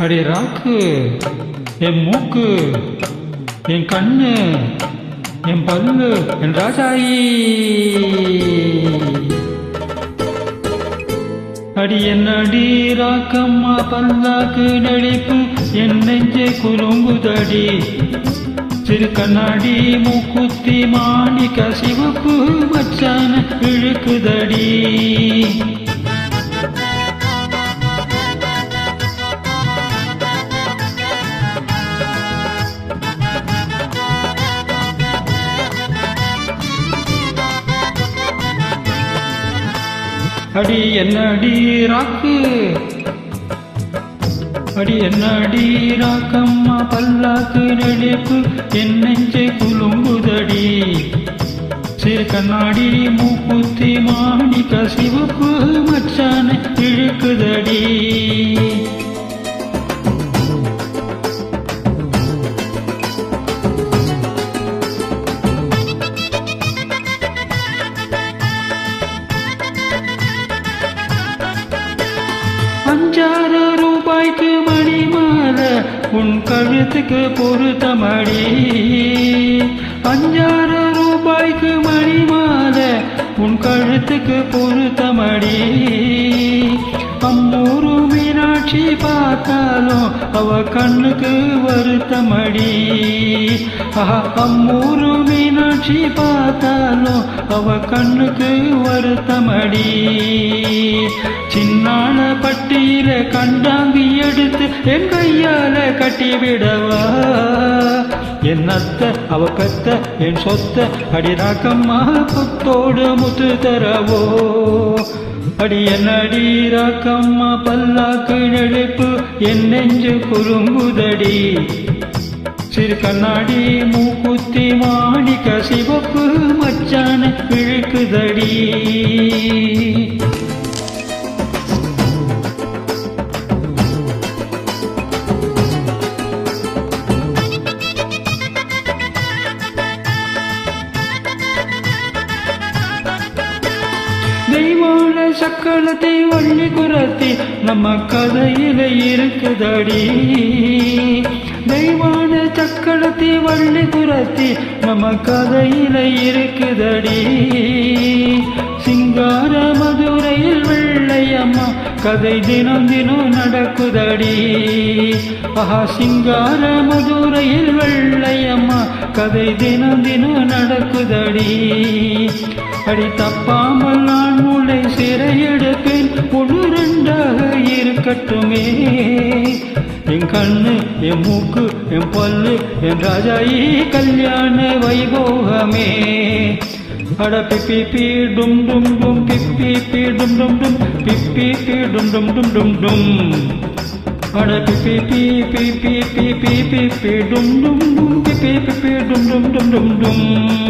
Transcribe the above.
அடி ராக்கு, என் மூக்கு, என் கண்ணு, என் பல்லு, என் ராஜாயி. அடி என்னடி ராக்கம்மா பல்லாக்கு நடிப்பு, என் நெஞ்சை குறும்புதடி. சிறு கண்ணாடி மூக்குத்தி மாணிக்க சிவப்பு மச்சான இழுக்குதடி. அடி என்னடி ராக்கு, அடி என்னடி ராக்கம்மா பல்லாக்கு நடிப்பு, என் நெஞ்சை குலுங்குதடி. சிறு கண்ணாடி மூக்குத்தி மாணிக்க சிவப்பு மச்சான இழுக்குதடி. ₹5 மணி மாலை உன் கழுத்துக்கு பொருத்தமடி. ₹5 மணி மாலை உன் கழுத்துக்கு பொருத்தமடி. அம்மூரு மீனாட்சி பார்த்தாலும் அவ கண்ணுக்கு வருத்தமடி. அம்மூரு மீனாட்சி பார்த்தாலும் அவ கண்ணுக்கு வருத்தமடி. சின்னான பட்டியில கண்டாங்கி எடுத்து என் கையால கட்டிவிடவா. என் அத்தை அவ பெத்த என் சொத்த, அடி ராக்கம்மா புத்தோடு முத்து தரவோ. அடி என்னடி ராக்கம்மா பல்லாக்கு நடிப்பு, என் நெஞ்சு குறுங்குதடி. சிறு கண்ணாடி மூக்குத்தி மாணிக்க சிவப்பு மச்சான இழுக்குதடி. தெய்வான சக்களத்தை வள்ளி குரத்தி நம்ம கதையில இருக்குதடி. தெய்வான சக்களத்தை வள்ளி குரத்தி நம்ம கதையில இருக்குதடி. சிங்கார மதுரையில் வெள்ளையம்மா கதை தினம் தினம் நடக்குதடி. சிங்கார மதுரையில் வெள்ளையம்மா கதை தினம் தினம் நடக்குதடி. அடி தப்பாமல் நான் உன்னை சிறையெடுப்பேன், ஒன்று ரெண்டாக இருக்கட்டுமே. என் கண்ணு, என் மூக்கு, என் பல்லு, என் ராஜாயி கல்யாண வைபோகமே. அட பிப்பி பி டும் டும் டும், பிப்பி பி டும் டும் டும், பிப்பி பி டும் டும் டும் டும் டும். அட பிப்பி பி பி பி பி பி பி பி டும் டும் டும், பிப்பி பி டும் டும் டும் டும் டும்.